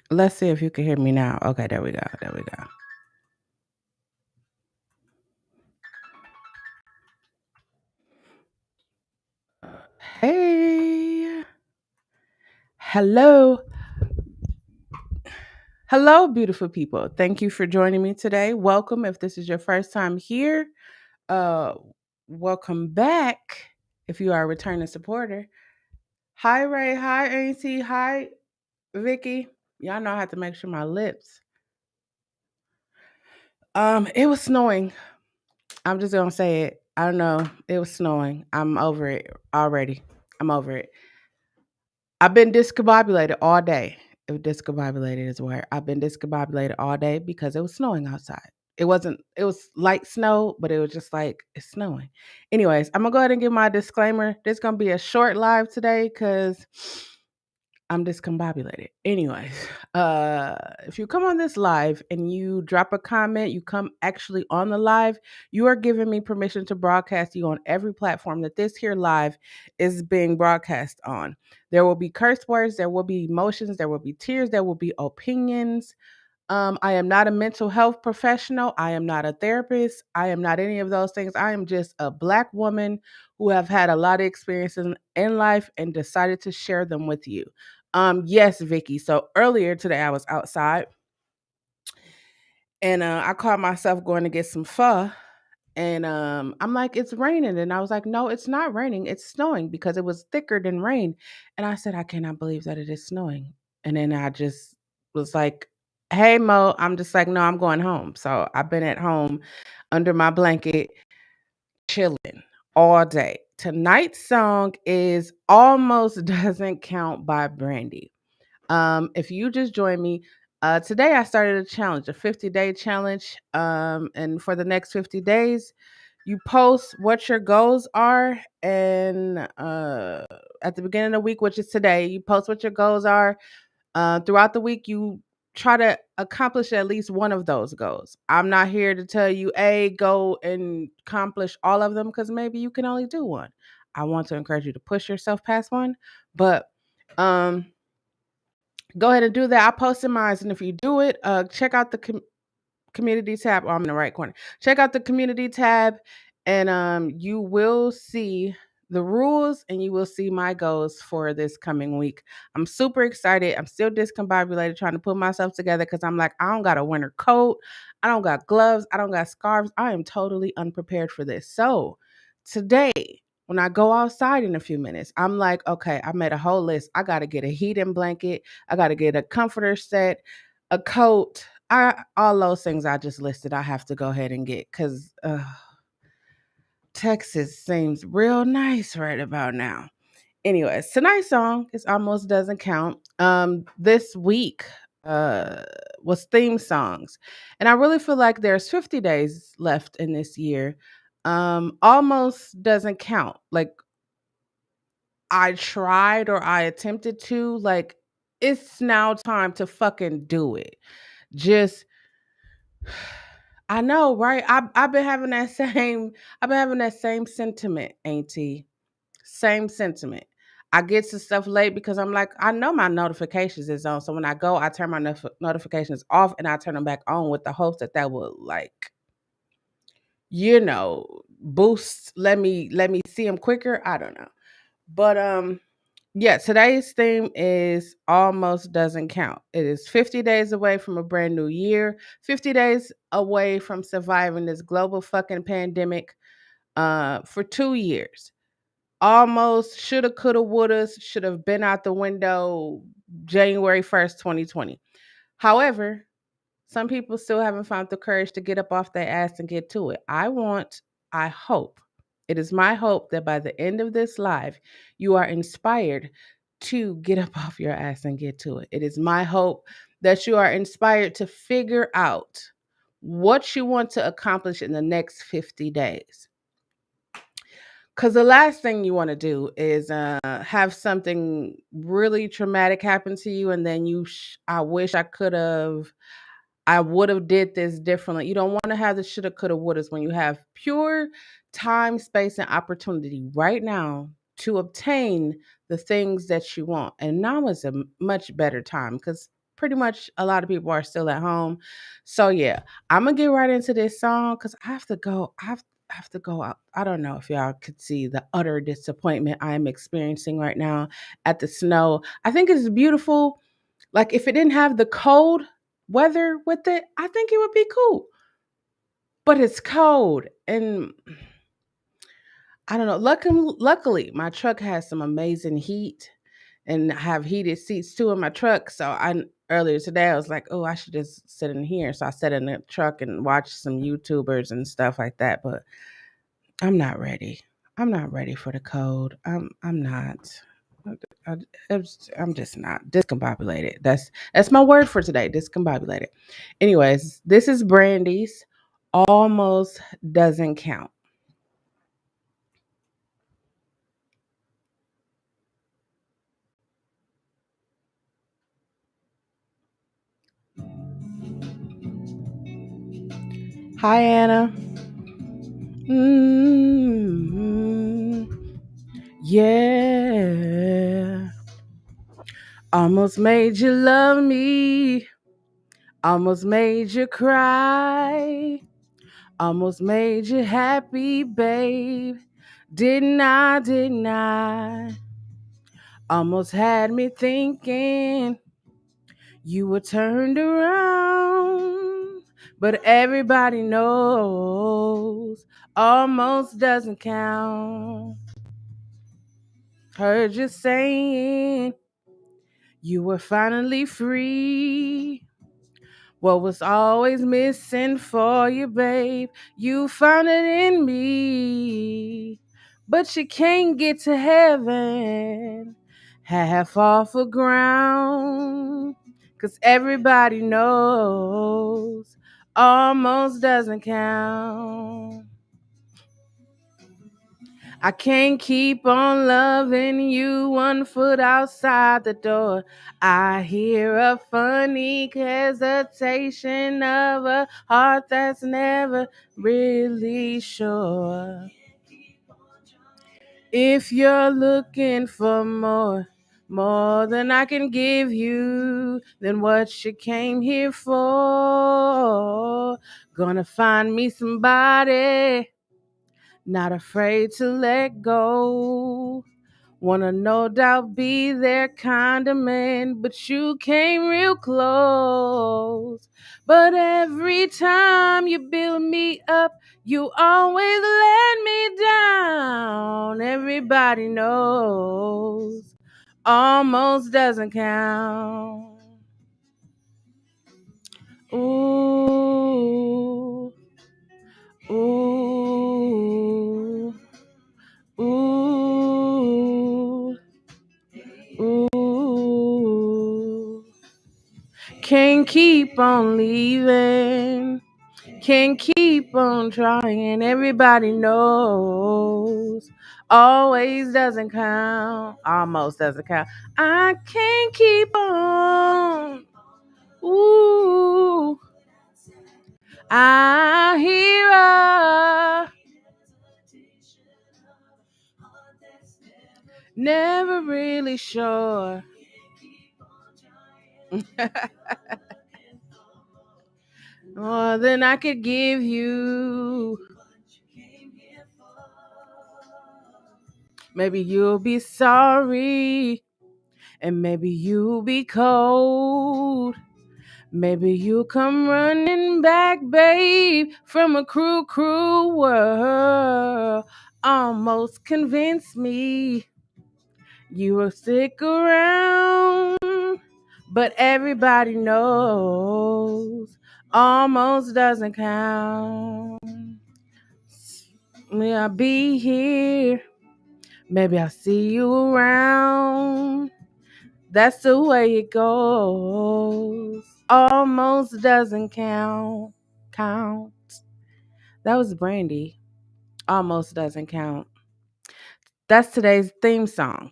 Let's see if you can hear me now. Okay, there we go. There we go. Hey. Hello. Hello, beautiful people. Thank you for joining me today. Welcome if this is your first time here. Uh welcome back if you are a returning supporter. Hi Ray, hi Auntie, hi Vicky. Y'all know I have to make sure my lips. It was snowing. I'm just gonna say it. I don't know. It was snowing. I'm over it already. I'm over it. I've been discombobulated all day. If discombobulated is where I've been discombobulated all day because it was snowing outside. It wasn't, it was light snow, but it was just like it's snowing. Anyways, I'm gonna go ahead and give my disclaimer. This gonna be a short live today because I'm discombobulated. Anyways, if you come on this live and you drop a comment, you come actually on the live, you are giving me permission to broadcast you on every platform that this here live is being broadcast on. There will be curse words, there will be emotions, there will be tears, there will be opinions. I am not a mental health professional. I am not a therapist. I am not any of those things. I am just a Black woman who have had a lot of experiences in life and decided to share them with you. Yes, Vicky. So earlier today, I was outside and I caught myself going to get some pho. And I'm like, it's raining. And I was like, no, it's not raining. It's snowing because it was thicker than rain. And I said, I cannot believe that it is snowing. And then I just was like, hey, Mo, I'm just like, no, I'm going home. So I've been at home under my blanket, chilling all day. Tonight's song is Almost Doesn't Count by Brandy. If you just joined me, today I started a challenge, a 50-day challenge. And for the next 50 days, you post what your goals are. And at the beginning of the week, which is today, you post what your goals are. Throughout the week, you try to accomplish at least one of those goals. I'm not here to tell you, hey, go and accomplish all of them because maybe you can only do one. I want to encourage you to push yourself past one. But um go ahead and do that. I posted mine, and if you do it, check out the community tab. Oh, I'm in the right corner. Check out the community tab, and you will see the rules, and you will see my goals for this coming week. I'm super excited. I'm still discombobulated, trying to put myself together because I'm like, I don't got a winter coat, I don't got gloves, I don't got scarves. I am totally unprepared for this. So today, when I go outside in a few minutes, I'm like, okay, I made a whole list. I got to get a heating blanket. I got to get a comforter set, a coat. All those things I just listed, I have to go ahead and get because Texas seems real nice right about now. Anyways, tonight's song is Almost Doesn't Count. This week was theme songs. And I really feel like there's 50 days left in this year. Almost doesn't count. Like I tried or I attempted to, like, it's now time to fucking do it. Just I know, right? I've been having that same I've been having that same sentiment, Auntie. Same sentiment. I get to stuff late because I'm like, I know my notifications is on. So when I go, I turn my notifications off and I turn them back on with the hopes that that will like, boost, let me see them quicker. I don't know. But yeah, today's theme is Almost Doesn't Count. It is 50 days away from a brand new year, 50 days away from surviving this global fucking pandemic for 2 years. Almost shoulda, coulda, woulda, should have been out the window January 1st, 2020. However, some people still haven't found the courage to get up off their ass and get to it. I hope, it is my hope that by the end of this live, you are inspired to get up off your ass and get to it. It is my hope that you are inspired to figure out what you want to accomplish in the next 50 days. Because the last thing you want to do is have something really traumatic happen to you, and then I wish I could have. I would have did this differently. You don't want to have the shoulda, coulda, wouldas when you have pure time, space, and opportunity right now to obtain the things that you want. And now is a much better time because pretty much a lot of people are still at home. So yeah, I'm gonna get right into this song because I have to go. I have to go out. I don't know if y'all could see the utter disappointment I'm experiencing right now at the snow. I think it's beautiful. Like if it didn't have the cold weather with it, I think it would be cool. But it's cold and I don't know. Luckily, my truck has some amazing heat and I have heated seats too in my truck. So I earlier today I was like, oh, I should just sit in here. So I sat in the truck and watched some YouTubers and stuff like that. But I'm not ready. I'm not ready for the cold. I'm not. I, I'm just not discombobulated. That's my word for today. Discombobulated. Anyways, this is Brandy's. Almost doesn't count. Hi Anna. hmm Yeah. Almost made you love me. Almost made you cry. Almost made you happy, babe. Didn't I? Didn't I? Almost had me thinking you were turned around. But everybody knows almost doesn't count. Heard you saying you were finally free. What was always missing for you, babe? You found it in me. But you can't get to heaven half off the ground. 'Cause everybody knows almost doesn't count. I can't keep on loving you 1 foot outside the door. I hear a funny hesitation of a heart that's never really sure. If you're looking for more than I can give you, then what you came here for? Gonna find me somebody not afraid to let go. Wanna no doubt be their kind of man, but you came real close. But every time you build me up, you always let me down. Everybody knows almost doesn't count. Ooh, ooh, ooh. Ooh, can't keep on leaving, can't keep on trying. Everybody knows, always doesn't count, almost doesn't count. I can't keep on. Ooh, I hear a never really sure. More than I could give you. Maybe you'll be sorry, and maybe you'll be cold. Maybe you'll come running back, babe, from a cruel world. Almost convinced me you will stick around, but everybody knows almost doesn't count. May I be here? Maybe I'll see you around. That's the way it goes. Almost doesn't count. Count. That was Brandy. Almost doesn't count. That's today's theme song.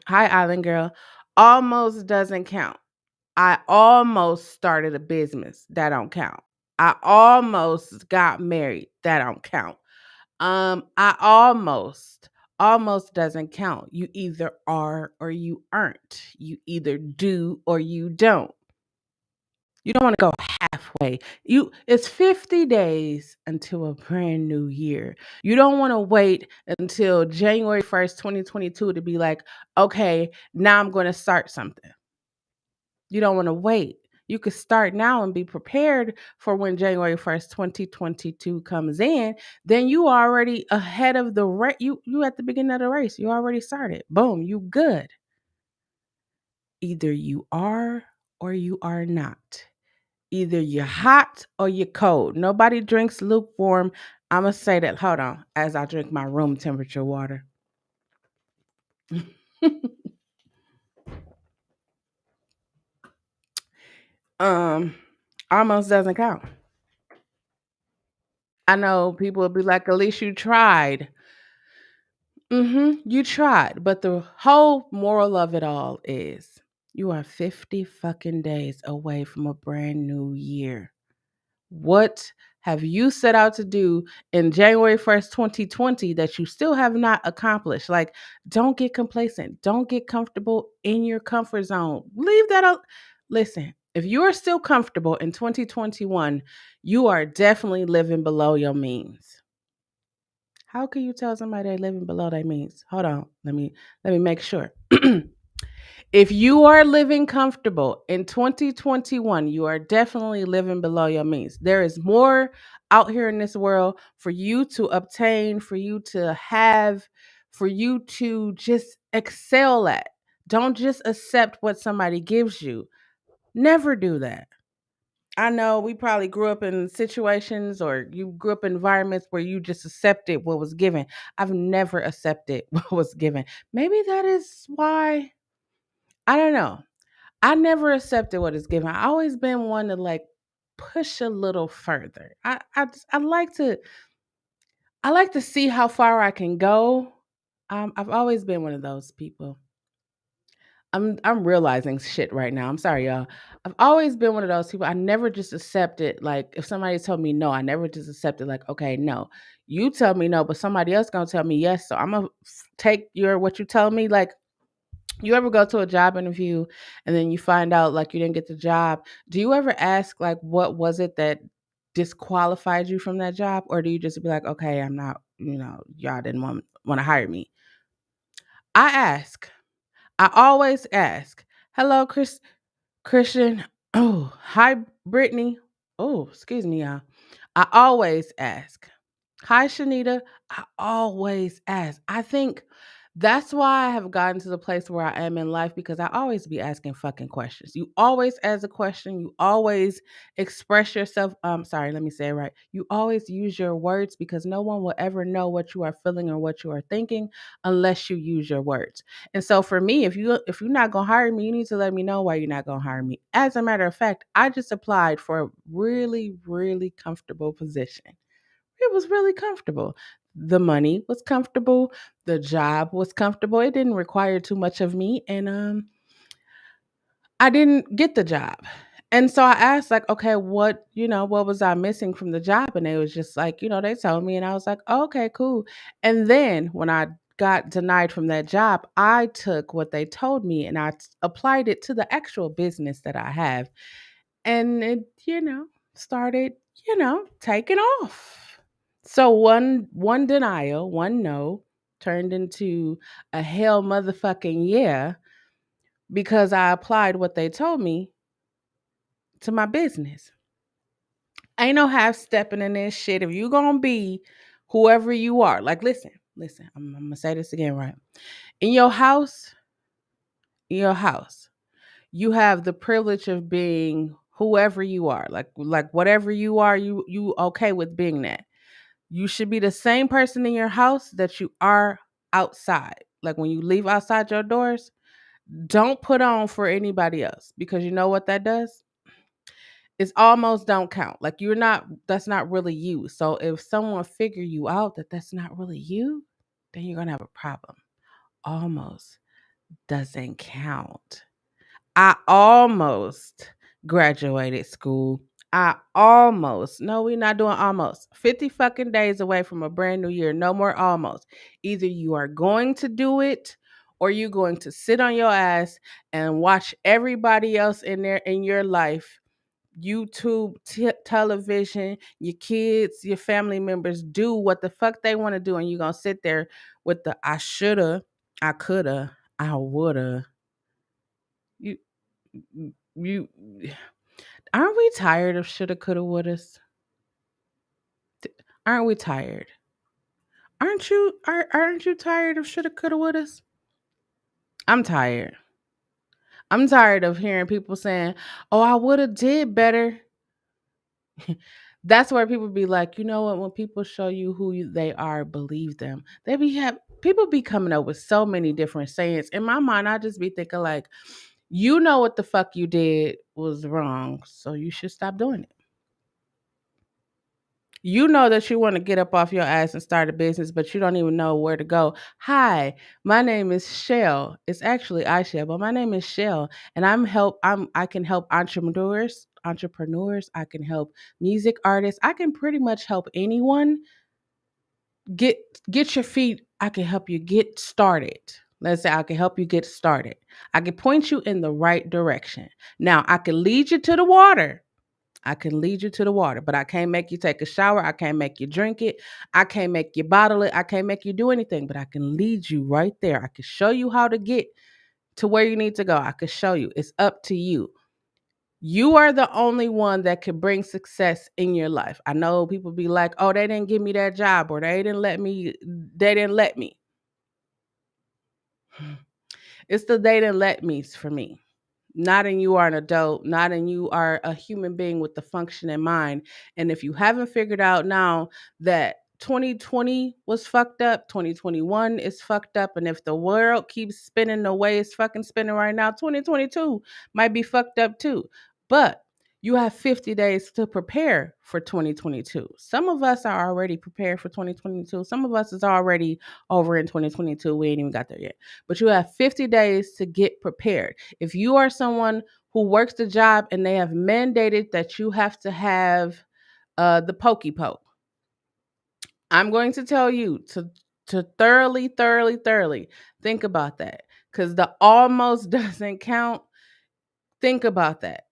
Hi, Island Girl. Almost doesn't count. I almost started a business. That don't count. I almost got married. That don't count. I almost doesn't count. You either are or you aren't. You either do or you don't. You don't want to go halfway. It's 50 days until a brand new year. You don't want to wait until January 1st, 2022 to be like, okay, now I'm going to start something. You don't want to wait. You could start now and be prepared for when January 1st, 2022 comes in. Then you already ahead of the race. You at the beginning of the race. You already started. Boom, you good. Either you are or you are not. Either you're hot or you're cold. Nobody drinks lukewarm. I'm going to say that. Hold on. As I drink my room temperature water. um, Almost doesn't count. I know people will be like, at least you tried. You tried. But the whole moral of it all is you are 50 fucking days away from a brand new year. What have you set out to do in January 1st, 2020 that you still have not accomplished? Like, don't get complacent. Don't get comfortable in your comfort zone. Leave that out. Listen, if you're still comfortable in 2021, you are definitely living below your means. How can you tell somebody they're living below their means? Hold on. Let me make sure. If you are living comfortable in 2021, you are definitely living below your means. There is more out here in this world for you to obtain, for you to have, for you to just excel at. Don't just accept what somebody gives you. Never do that. I know we probably grew up in situations or you grew up in environments where you just accepted what was given. I've never accepted what was given. Maybe that is why, I don't know. I never accepted what is given. I always been one to like push a little further. I like to see how far I can go. I've always been one of those people. I'm realizing shit right now. I'm sorry, y'all. I've always been one of those people. I never just accepted like if somebody told me no, I never just accepted like okay, no. You tell me no, but somebody else gonna tell me yes. So I'm gonna take your what you tell me. Like you ever go to a job interview and then you find out like you didn't get the job? Do you ever ask like what was it that disqualified you from that job, or do you just be like okay, I'm not, y'all didn't want to hire me? I ask. I always ask. Hello, Christian. Oh, hi, Brittany. Oh, excuse me, y'all. I always ask. Hi, Shanita. I always ask. I think that's why I have gotten to the place where I am in life because I always be asking fucking questions. You always ask a question. You always express yourself. Sorry, let me say it right. You always use your words because no one will ever know what you are feeling or what you are thinking unless you use your words. And so for me, if you're not gonna hire me, you need to let me know why you're not gonna hire me. As a matter of fact, I just applied for a really, really comfortable position. It was really comfortable. The money was comfortable. The job was comfortable. It didn't require too much of me. And I didn't get the job. And so I asked, like, okay, what was I missing from the job? And they was just like, they told me, and I was like, oh, okay, cool. And then when I got denied from that job, I took what they told me and applied it to the actual business that I have. And it, started, taking off. So one denial, one no turned into a hell motherfucking yeah because I applied what they told me to my business. Ain't no half stepping in this shit. If you gonna be whoever you are, like listen, I'm gonna say this again, right? In your house, you have the privilege of being whoever you are. Like whatever you are, you okay with being that. You should be the same person in your house that you are outside. Like when you leave outside your doors, don't put on for anybody else because you know what that does? It's almost don't count. Like that's not really you. So if someone figure you out that that's not really you, then you're going to have a problem. Almost doesn't count. I almost graduated school. I almost. No, we're not doing almost. 50 fucking days away from a brand new year. No more almost. Either you are going to do it or you're going to sit on your ass and watch everybody else in there in your life, YouTube, television, your kids, your family members do what the fuck they want to do, and you're going to sit there with the I shoulda, I coulda, I woulda. You you aren't we tired of shoulda, coulda, wouldas? Aren't we tired? Aren't you tired of shoulda, coulda, wouldas? I'm tired. I'm tired of hearing people saying, "Oh, I woulda did better." That's where people be like, you know what? When people show you who they are, believe them. People be coming up with so many different sayings. In my mind, I just be thinking like, you know what the fuck you did was wrong, so you should stop doing it. You know that you want to get up off your ass and start a business, but you don't even know where to go. Hi, my name is Chelle. It's actually iShell, but my name is Chelle, and I can help entrepreneurs. I can help music artists. I can pretty much help anyone get get your feet. I can help you get started. Let's say I can help you get started. I can point you in the right direction. Now I can lead you to the water. I can lead you to the water, but I can't make you take a shower. I can't make you drink it. I can't make you bottle it. I can't make you do anything, but I can lead you right there. I can show you how to get to where you need to go. I can show you. It's up to you. You are the only one that can bring success in your life. I know people be like, "Oh, they didn't give me that job or they didn't let me." It's the they didn't let me's for me. Not in you are an adult, not in you are a human being with the functioning mind. And if you haven't figured out now that 2020 was fucked up, 2021 is fucked up, and if the world keeps spinning the way it's fucking spinning right now, 2022 might be fucked up too. But you have 50 days to prepare for 2022. Some of us are already prepared for 2022. Some of us is already over in 2022. We ain't even got there yet. But you have 50 days to get prepared. If you are someone who works the job and they have mandated that you have to have the pokey poke, I'm going to tell you to thoroughly think about that, because the almost doesn't count. Think about that.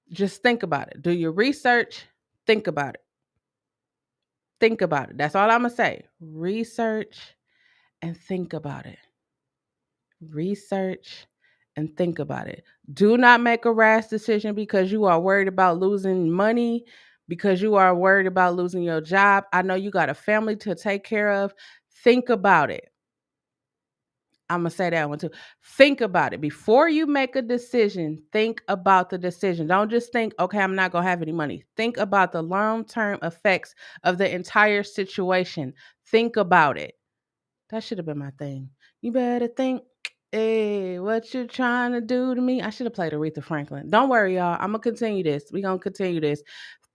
Just think about it. Do your research. Think about it. Think about it. That's all I'm gonna say. Research and think about it. Research and think about it. Do not make a rash decision because you are worried about losing money, because you are worried about losing your job. I know you got a family to take care of. Think about it. I'm going to say that one too. Think about it. Before you make a decision, think about the decision. Don't just think, okay, I'm not going to have any money. Think about the long term effects of the entire situation. Think about it. That should have been my thing. You better think, hey, what you trying to do to me? I should have played Aretha Franklin. Don't worry, y'all. I'm going to continue this. We're going to continue this.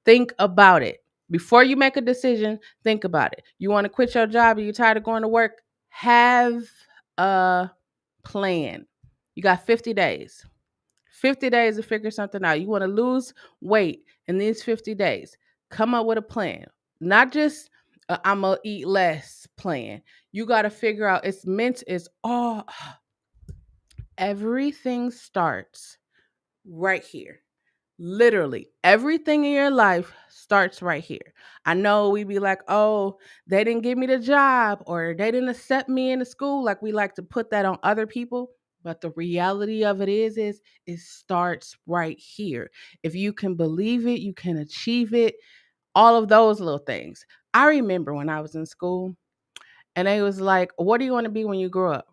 Think about it. Before you make a decision, think about it. You want to quit your job? Are you tired of going to work? Have a plan. You got 50 days. 50 days to figure something out. You want to lose weight in these 50 days. Come up with a plan. Not just I'm going to eat less plan. You got to figure out it's all everything starts right here. Literally, everything in your life starts right here. I know we be like, oh, they didn't give me the job or they didn't accept me in the school. Like we like to put that on other people. But the reality of it is it starts right here. If you can believe it, you can achieve it. All of those little things. I remember when I was in school and they was like, what do you want to be when you grow up?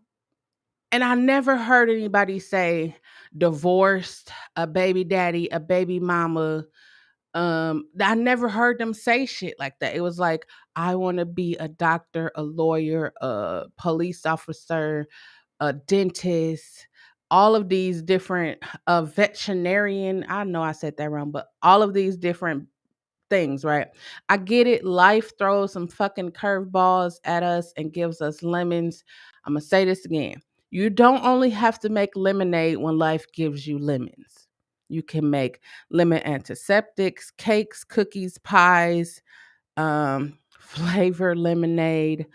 And I never heard anybody say divorced, a baby daddy, a baby mama. I never heard them say shit like that. It was like, I want to be a doctor, a lawyer, a police officer, a dentist, all of these different veterinarian. I know I said that wrong, but all of these different things, right? I get it. Life throws some fucking curveballs at us and gives us lemons. I'm gonna say this again. You don't only have to make lemonade when life gives you lemons. You can make lemon antiseptics, cakes, cookies, pies, flavor lemonade.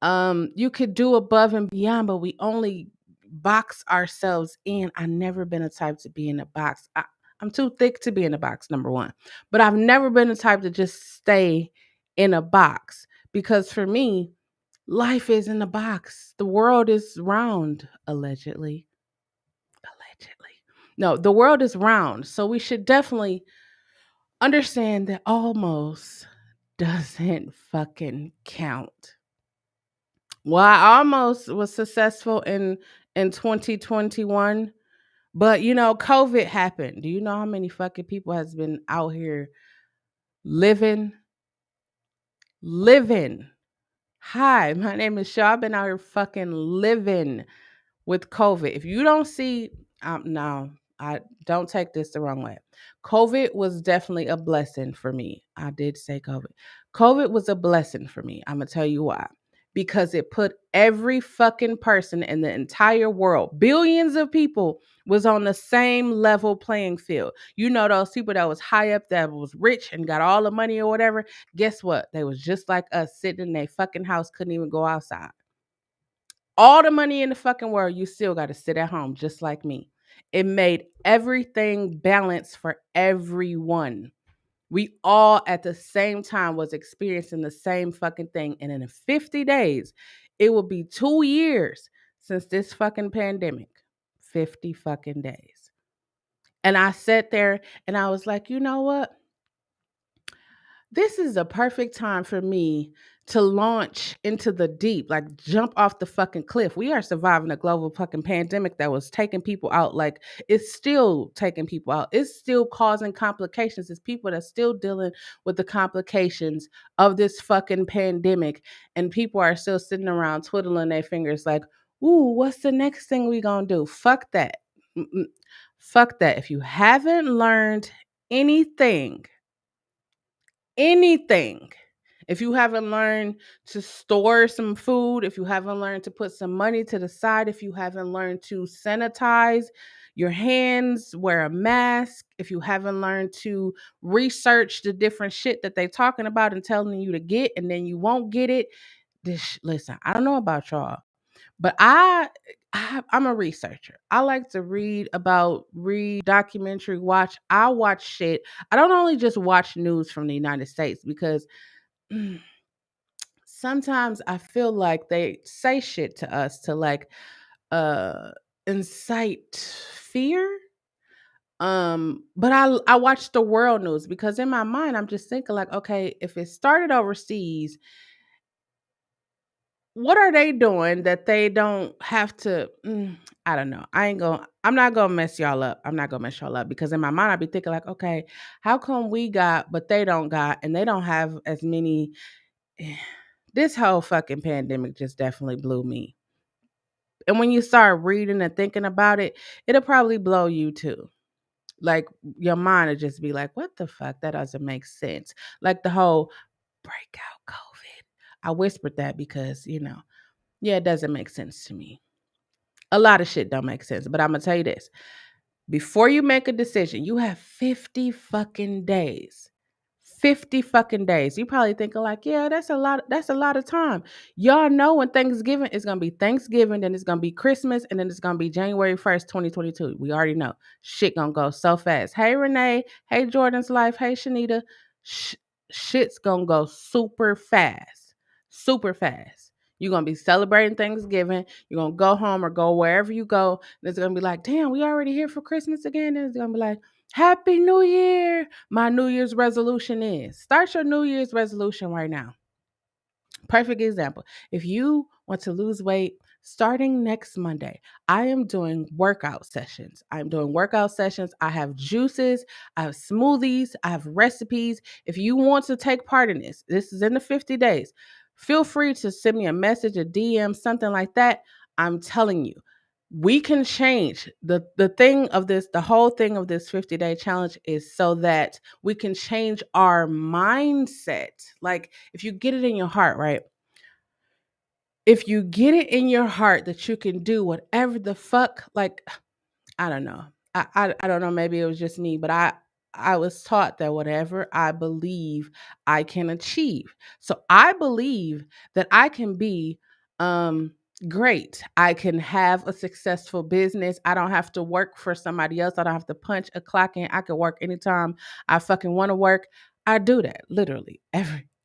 You could do above and beyond, but we only box ourselves in. I've never been a type to be in a box. I'm too thick to be in a box, number one. But I've never been the type to just stay in a box because for me, life is in a box. The world is round, allegedly. Allegedly. No, the world is round. So we should definitely understand that almost doesn't fucking count. Well, I almost was successful in 2021, but COVID happened. Do you know how many fucking people has been out here living living? Hi, my name is Shaw. I've been out here fucking living with COVID. If you don't see, no, I don't take this the wrong way. COVID was definitely a blessing for me. I did say COVID. COVID was a blessing for me. I'm gonna tell you why. Because it put every fucking person in the entire world, billions of people, was on the same level playing field. You know those people that was high up, that was rich and got all the money or whatever. Guess what? They was just like us, sitting in their fucking house, couldn't even go outside. All the money in the fucking world, you still got to sit at home just like me. It made everything balanced for everyone. We all at the same time was experiencing the same fucking thing. And in 50 days, it will be 2 years since this fucking pandemic. 50 fucking days. And I sat there and I was like, you know what? This is a perfect time for me to launch into the deep, like jump off the fucking cliff. We are surviving a global fucking pandemic that was taking people out. Like it's still taking people out. It's still causing complications. It's people that's still dealing with the complications of this fucking pandemic. And people are still sitting around twiddling their fingers like, ooh, what's the next thing we gonna do? Fuck that. Mm-mm. Fuck that. If you haven't learned anything, anything. If you haven't learned to store some food, if you haven't learned to put some money to the side, if you haven't learned to sanitize your hands, wear a mask, if you haven't learned to research the different shit that they talking about and telling you to get and then you won't get it. Listen, I don't know about y'all, but I'm a researcher. I like to read documentary, watch. I watch shit. I don't only just watch news from the United States because mm, sometimes I feel like they say shit to us to like uh incite fear. But I watch the world news because in my mind I'm just thinking like, okay, if it started overseas, what are they doing that they don't have to I don't know. I'm not gonna mess y'all up. I'm not gonna mess y'all up because in my mind I'd be thinking like, okay, how come we got but they don't got and they don't have as many. This whole fucking pandemic just definitely blew me. And when you start reading and thinking about it, it'll probably blow you too. Like your mind will just be like, what the fuck? That doesn't make sense. Like the whole breakout COVID. I whispered that because, yeah, it doesn't make sense to me. A lot of shit don't make sense. But I'm gonna tell you this. Before you make a decision, you have 50 fucking days. 50 fucking days. You probably thinking like, yeah, that's a lot. That's a lot of time. Y'all know when Thanksgiving is gonna be Thanksgiving, then it's gonna be Christmas, and then it's gonna be January 1st, 2022. We already know. Shit gonna go so fast. Hey Renee. Hey Jordan's Life. Hey Shanita. Shit's gonna go super fast. Super fast. You're gonna be celebrating Thanksgiving. You're gonna go home or go wherever you go. And it's gonna be like, damn, we already here for Christmas again. And it's gonna be like, Happy New Year. My New Year's resolution is start your New Year's resolution right now. Perfect example. If you want to lose weight, starting next Monday, I am doing workout sessions. I'm doing workout sessions. I have juices, I have smoothies, I have recipes. If you want to take part in this is in the 50 days. Feel free to send me a message, a DM, something like that. I'm telling you, we can change the thing of this, the whole thing of this 50-day challenge is so that we can change our mindset. Like if you get it in your heart, right? If you get it in your heart that you can do whatever the fuck, like, I don't know. I don't know, maybe it was just me, but I was taught that whatever I believe I can achieve. So I believe that I can be um great. I can have a successful business. I don't have to work for somebody else. I don't have to punch a clock in. I can work anytime I fucking want to work. I do that literally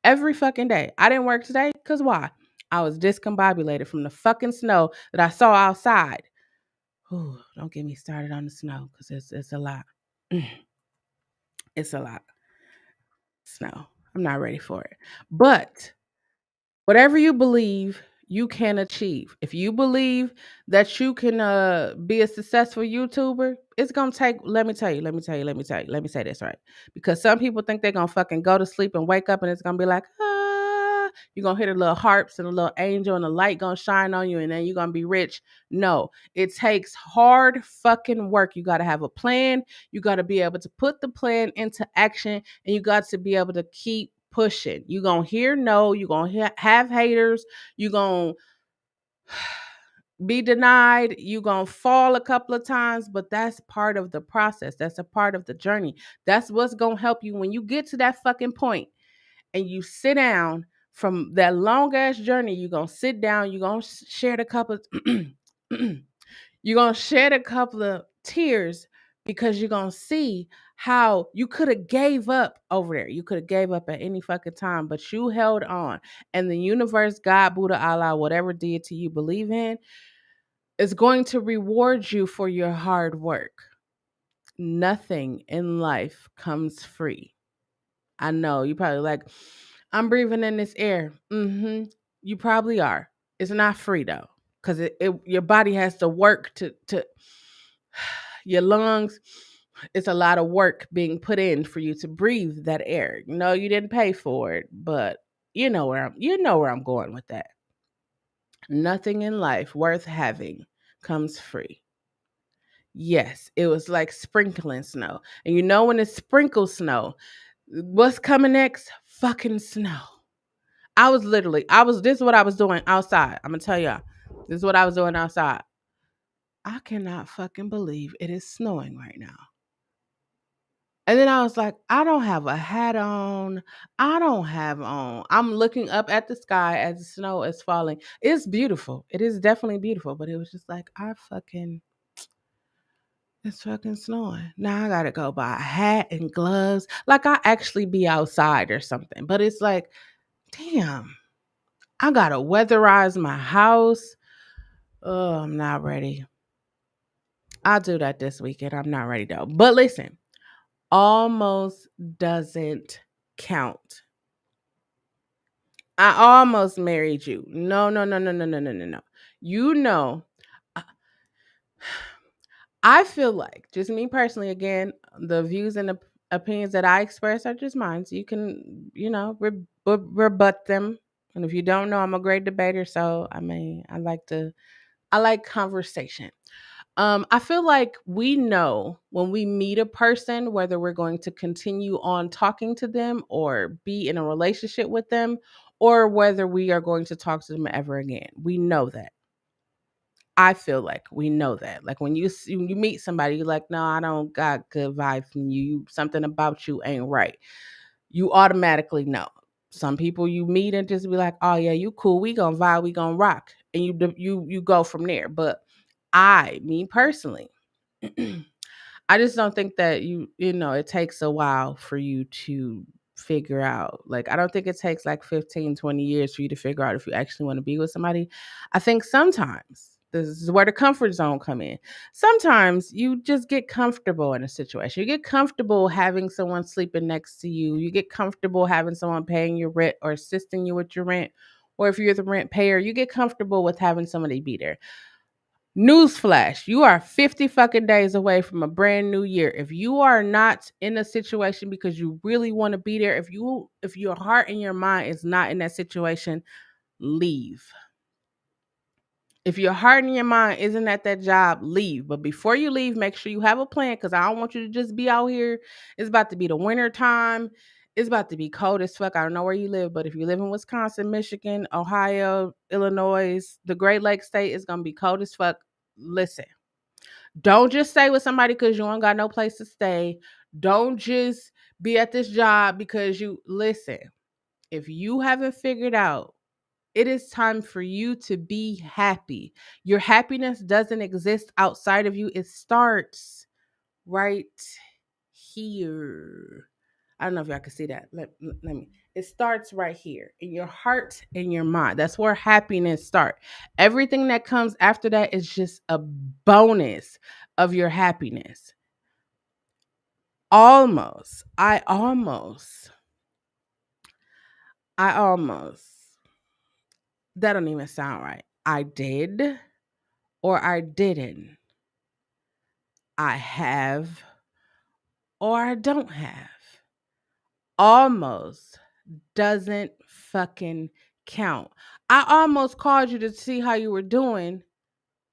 every fucking day. I didn't work today cuz why? I was discombobulated from the fucking snow that I saw outside. Ooh, don't get me started on the snow because it's a lot. It's a lot. Snow. I'm not ready for it. But whatever you believe, you can achieve. If you believe that you can be a successful YouTuber, it's gonna take, let me say this right. Because some people think they're gonna fucking go to sleep and wake up and it's gonna be like, you're gonna hear the little harps and a little angel and the light gonna shine on you and then you're gonna be rich. No, it takes hard fucking work. You gotta have a plan, you gotta be able to put the plan into action, and you got to be able to keep pushing. You gonna hear no, you gonna have haters, you gonna be denied, you gonna fall a couple of times, but that's part of the process. That's a part of the journey. That's what's gonna help you when you get to that fucking point and you sit down from that long ass journey. You gonna sit down, you gonna share the couple you're gonna shed a couple of tears because you're gonna see how you could have gave up over there. You could have gave up at any fucking time, but you held on. And the universe, God, Buddha, Allah, whatever deity you believe in, is going to reward you for your hard work. Nothing in life comes free. I know you probably like, I'm breathing in this air. You probably are. It's not free though, because your body has to work to your lungs. It's a lot of work being put in for you to breathe that air. No, you didn't pay for it, but you know where I'm going with that. Nothing in life worth having comes free. Yes, it was like sprinkling snow. And you know when it sprinkles snow, what's coming next? Fucking snow. This is what I was doing outside. I'm gonna tell y'all. This is what I was doing outside. I cannot fucking believe it is snowing right now. And then I was like, I don't have a hat on. I don't have on. I'm looking up at the sky as the snow is falling. It's beautiful. It is definitely beautiful. But it was just like, it's fucking snowing. Now I gotta go buy a hat and gloves. Like I actually be outside or something. But it's like, damn, I gotta weatherize my house. Oh, I'm not ready. I'll do that this weekend. I'm not ready though. But listen, almost doesn't count. I almost married you. No, no, no, no, no, no, no, no, no. You know, I I feel like, just me personally, again, the views and the opinions that I express are just mine. So you can, rebut them. And if you don't know, I'm a great debater. So I mean, I like conversation. I feel like we know when we meet a person whether we're going to continue on talking to them or be in a relationship with them, or whether we are going to talk to them ever again. We know that. I feel like we know that. Like when you meet somebody, you're like, no, I don't got good vibes from you. Something about you ain't right. You automatically know. Some people you meet and just be like, oh yeah, you cool. We gonna vibe. We gonna rock, and you go from there. But me personally, I just don't think that it takes a while for you to figure out. Like, I don't think it takes like 15, 20 years for you to figure out if you actually want to be with somebody. I think sometimes this is where the comfort zone come in. Sometimes you just get comfortable in a situation. You get comfortable having someone sleeping next to you. You get comfortable having someone paying your rent or assisting you with your rent. Or if you're the rent payer, you get comfortable with having somebody be there. Newsflash, you are 50 fucking days away from a brand new year. If you are not in a situation because you really want to be there, if your heart and your mind is not in that situation, leave. If your heart and your mind isn't at that job, leave. But before you leave, make sure you have a plan, because I don't want you to just be out here. It's about to be the winter time. It's about to be cold as fuck. I don't know where you live, but if you live in Wisconsin, Michigan, Ohio, Illinois, the Great Lakes state, is gonna be cold as fuck. Listen, don't just stay with somebody because you ain't got no place to stay. Don't just be at this job because you listen. If you haven't figured out, it is time for you to be happy. Your happiness doesn't exist outside of you. It starts right here. I don't know if y'all can see that. Let me. It starts right here in your heart and your mind. That's where happiness starts. Everything that comes after that is just a bonus of your happiness. Almost. I almost. That don't even sound right. I did or I didn't. I have or I don't have. Almost doesn't fucking count. I almost called you to see how you were doing,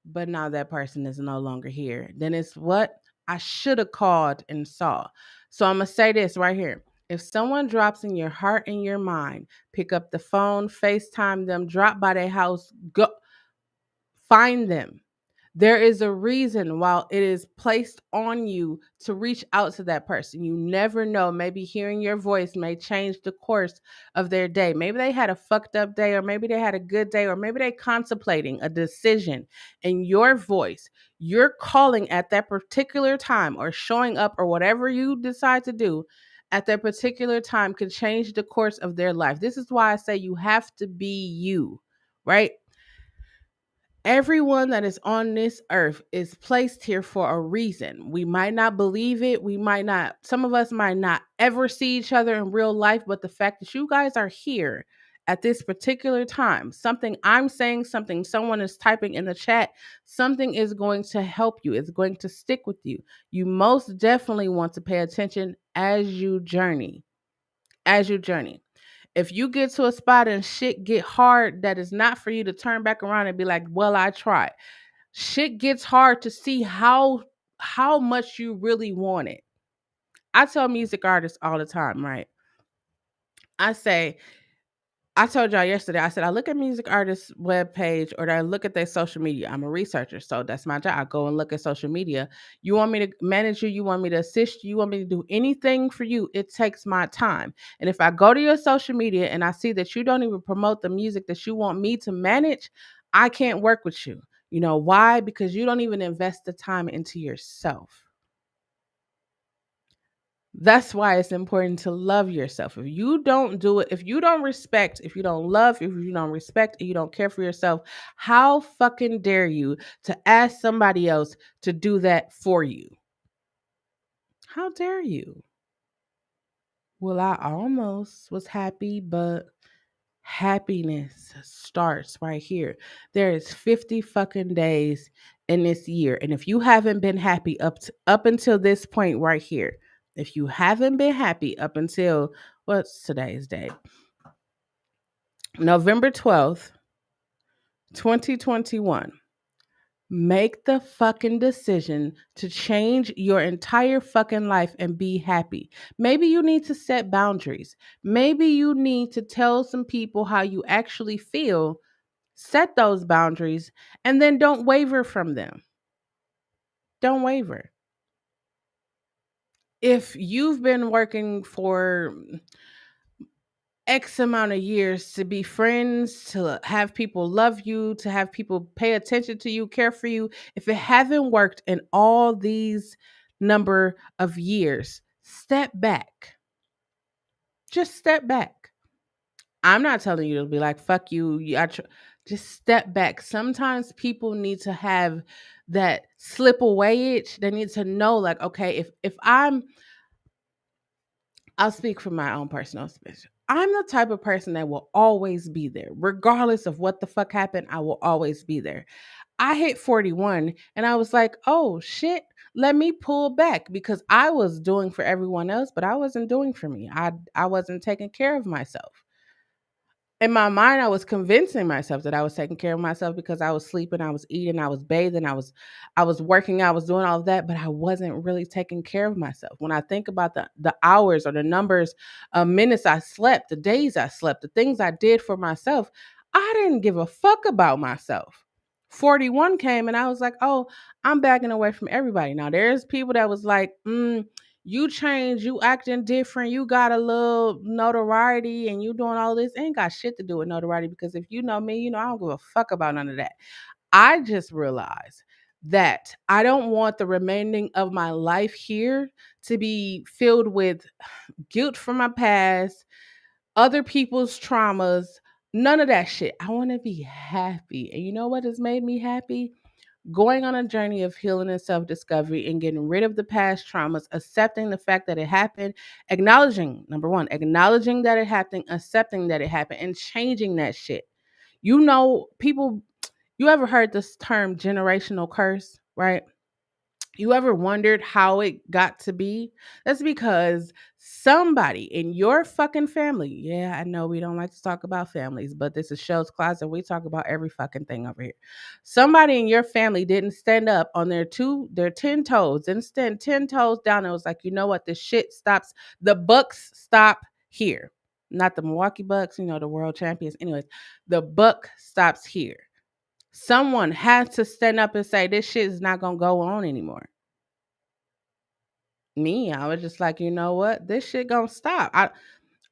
but now that person is no longer here. Then it's what I should have called and saw. So I'm going to say this right here. If someone drops in your heart and your mind, pick up the phone, FaceTime them, drop by their house, go find them. There is a reason why it is placed on you to reach out to that person. You never know. Maybe hearing your voice may change the course of their day. Maybe they had a fucked up day, or maybe they had a good day, or maybe they contemplating a decision. And your voice, you're calling at that particular time or showing up or whatever you decide to do at that particular time could change the course of their life. This is why I say you have to be you, right? Everyone that is on this earth is placed here for a reason. We might not believe it. We might not, some of us might not ever see each other in real life, but the fact that you guys are here at this particular time, something I'm saying, something someone is typing in the chat, something is going to help you. It's going to stick with you. You most definitely want to pay attention as you journey. As you journey. If you get to a spot and shit get hard, that is not for you to turn back around and be like, well, I tried. Shit gets hard to see how much you really want it. I tell music artists all the time, right? I say, I told y'all yesterday, I said, I look at music artists' webpage or I look at their social media. I'm a researcher, so that's my job. I go and look at social media. You want me to manage you? You want me to assist you? You want me to do anything for you? It takes my time. And if I go to your social media and I see that you don't even promote the music that you want me to manage, I can't work with you. You know why? Because you don't even invest the time into yourself. That's why it's important to love yourself. If you don't do it, if you don't respect, if you don't love, if you don't respect, and you don't care for yourself, how fucking dare you to ask somebody else to do that for you? How dare you? Well, I almost was happy, but happiness starts right here. There is 50 fucking days in this year. And if you haven't been happy up until this point right here, if you haven't been happy up until what's today's date? November 12th, 2021. Make the fucking decision to change your entire fucking life and be happy. Maybe you need to set boundaries. Maybe you need to tell some people how you actually feel. Set those boundaries and then don't waver from them. Don't waver. If you've been working for X amount of years to be friends, to have people love you, to have people pay attention to you, care for you, if it haven't worked in all these number of years, step back. Just step back. I'm not telling you to be like, fuck you. Just step back. Sometimes people need to have that slip away itch. They need to know, like, okay, if I'll speak from my own personal experience. I'm the type of person that will always be there. Regardless of what the fuck happened, I will always be there. I hit 41 and I was like, oh shit, let me pull back because I was doing for everyone else, but I wasn't doing for me. I wasn't taking care of myself. In my mind, I was convincing myself that I was taking care of myself because I was sleeping, I was eating, I was bathing, I was working, I was doing all of that, but I wasn't really taking care of myself. When I think about the hours or the numbers of minutes I slept, the days I slept, the things I did for myself, I didn't give a fuck about myself. 41 came and I was like, "Oh, I'm backing away from everybody." Now there's people that was like, you changed, you acting different, you got a little notoriety and you doing all this. Ain't got shit to do with notoriety because if you know me, you know I don't give a fuck about none of that. I just realized that I don't want the remaining of my life here to be filled with guilt from my past, other people's traumas, none of that shit. I want to be happy. And you know what has made me happy? Going on a journey of healing and self discovery and getting rid of the past traumas, accepting the fact that it happened, acknowledging, number one, acknowledging that it happened, accepting that it happened, and changing that shit. You know, people, you ever heard this term generational curse, right? You ever wondered how it got to be? That's because somebody in your fucking family, yeah, I know we don't like to talk about families, but this is Shelle's Closet. We talk about every fucking thing over here. Somebody in your family didn't stand up on their 10 toes, didn't stand 10 toes down and was like, you know what, the shit stops, the Bucks stop here. Not the Milwaukee Bucks, the world champions. Anyways, the buck stops here. Someone has to stand up and say, this shit is not going to go on anymore. Me, I was just like, you know what? This shit gonna stop.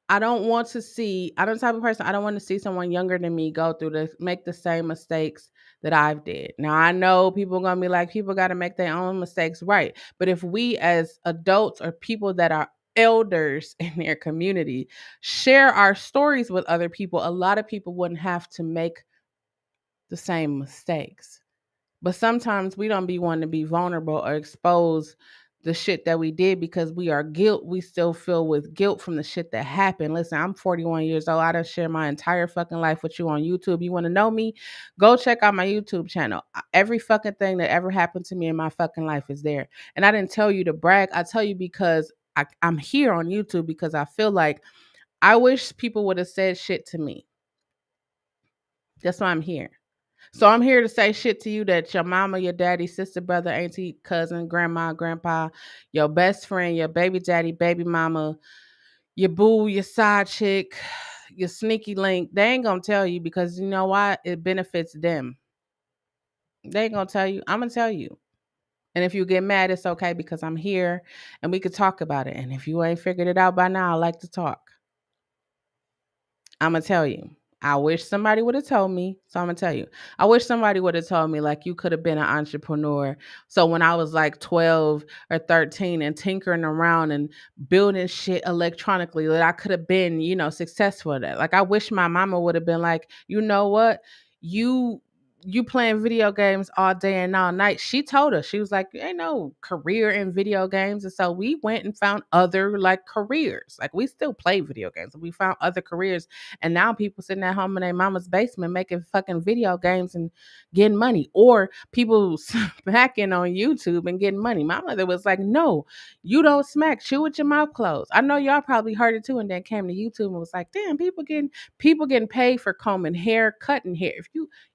I don't want to see, I'm the type of person, I don't want to see someone younger than me go through this, make the same mistakes that I've did. Now I know people gonna be like, people gotta make their own mistakes, right? But if we as adults or people that are elders in their community share our stories with other people, a lot of people wouldn't have to make the same mistakes. But sometimes we don't be wanting to be vulnerable or expose the shit that we did because we still feel with guilt from the shit that happened. Listen, I'm 41 years old. I done share my entire fucking life with you on YouTube. You want to know me? Go check out my YouTube channel. Every fucking thing that ever happened to me in my fucking life is there. And I didn't tell you to brag. I tell you because I'm here on YouTube because I feel like I wish people would have said shit to me. That's why I'm here. So I'm here to say shit to you that your mama, your daddy, sister, brother, auntie, cousin, grandma, grandpa, your best friend, your baby daddy, baby mama, your boo, your side chick, your sneaky link, they ain't gonna tell you because you know why? It benefits them. They ain't gonna tell you. I'm gonna tell you. And if you get mad, it's okay because I'm here and we could talk about it. And if you ain't figured it out by now, I like to talk. Imma tell you. I wish somebody would have told me. So Imma tell you. I wish somebody would have told me like you could have been an entrepreneur. So when I was like 12 or 13 and tinkering around and building shit electronically that I could have been, successful at that. Like I wish my mama would have been like, you know what? You you playing video games all day and all night. She told us, she was like, ain't no career in video games. And so we went and found other like careers. Like we still play video games. We found other careers and now people sitting at home in their mama's basement making fucking video games and getting money. Or people smacking on YouTube and getting money. My mother was like, no, you don't smack. Chew with your mouth closed. I know y'all probably heard it too, and then came to YouTube and was like, damn, people getting paid for combing hair, cutting hair. If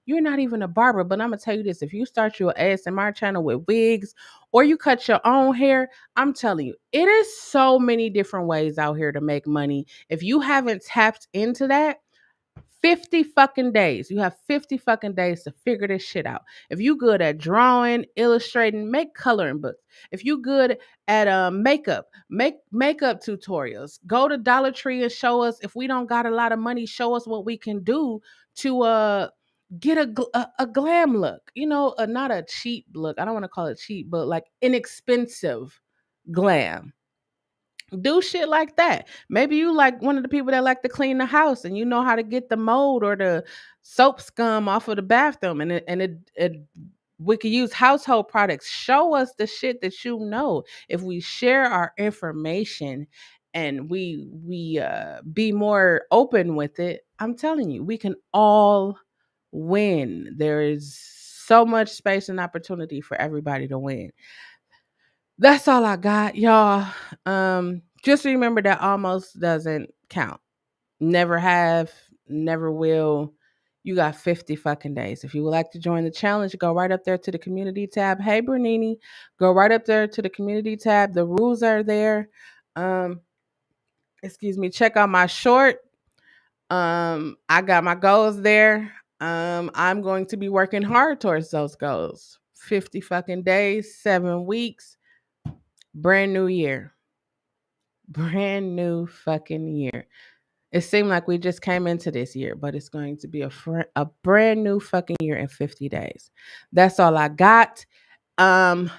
you're not even a barber, but I'm gonna tell you this: if you start your ASMR channel with wigs or you cut your own hair, I'm telling you, it is so many different ways out here to make money. If you haven't tapped into that, 50 fucking days. You have 50 fucking days to figure this shit out. If you good at drawing, illustrating, make coloring books. If you good at makeup, make makeup tutorials. Go to Dollar Tree and show us, if we don't got a lot of money, show us what we can do to get a glam look. Not a cheap look. I don't want to call it cheap, but like inexpensive glam. Do shit like that. Maybe you like one of the people that like to clean the house and you know how to get the mold or the soap scum off of the bathroom and we could use household products. Show us the shit that you know. If we share our information and we be more open with it, I'm telling you, we can all win. There is so much space and opportunity for everybody to win. That's all I got, y'all. Just remember that almost doesn't count. Never have, never will. You got 50 fucking days. If you would like to join the challenge, go right up there to the community tab. Hey, Bernini, go right up there to the community tab. The rules are there. Um, excuse me. Check out my short. I got my goals there. I'm going to be working hard towards those goals. 50 fucking days, 7 weeks, brand new year. Brand new fucking year. It seemed like we just came into this year, but it's going to be a brand new fucking year in 50 days. That's all I got. Um,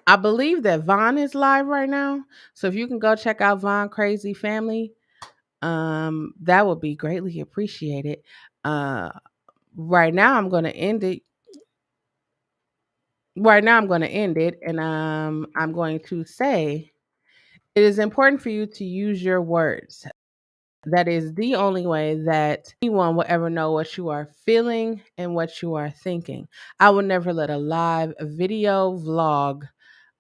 I believe that Vaughn is live right now. So if you can go check out Vaughn Crazy Family, that would be greatly appreciated. Uh, right now I'm going to end it. Right now I'm going to end it, and I'm going to say it is important for you to use your words. That is the only way that anyone will ever know what you are feeling and what you are thinking. I will never let a live video vlog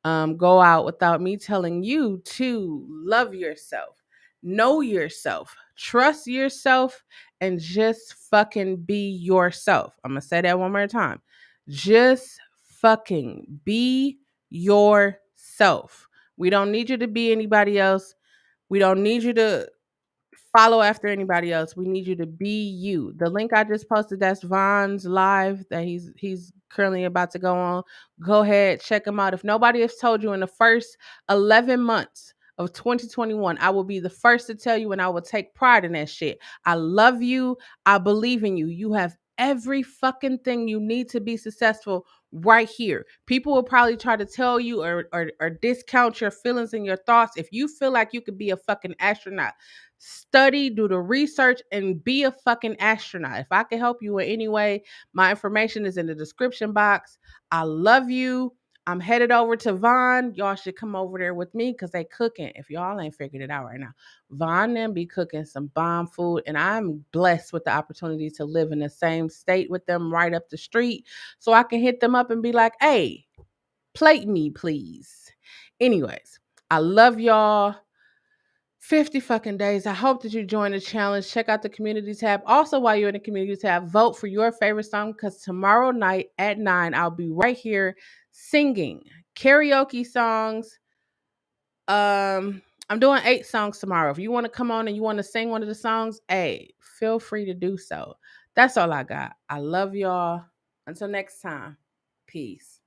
go out without me telling you to love yourself, know yourself, trust yourself, and just fucking be yourself. I'm going to say that one more time. Just fucking be yourself. We don't need you to be anybody else. We don't need you to follow after anybody else. We need you to be you. The link I just posted, that's Vaughn's live that he's currently about to go on. Go ahead, check him out. If nobody has told you in the first 11 months of 2021, I will be the first to tell you, and I will take pride in that shit. I love you. I believe in you. You have every fucking thing you need to be successful right here. People will probably try to tell you or discount your feelings and your thoughts. If you feel like you could be a fucking astronaut, study, do the research, and be a fucking astronaut. If I can help you in any way, my information is in the description box. I love you. I'm headed over to Vaughn. Y'all should come over there with me because they cooking. If y'all ain't figured it out right now, Vaughn them be cooking some bomb food, and I'm blessed with the opportunity to live in the same state with them right up the street, so I can hit them up and be like, "Hey, plate me, please." Anyways, I love y'all. 50 fucking days. I hope that you join the challenge. Check out the community tab. Also, while you're in the community tab, vote for your favorite song because tomorrow night at 9, I'll be right here singing karaoke songs. I'm doing 8 songs tomorrow. If you want to come on and you want to sing one of the songs, hey, feel free to do so. That's all I got. I love y'all. Until next time. Peace.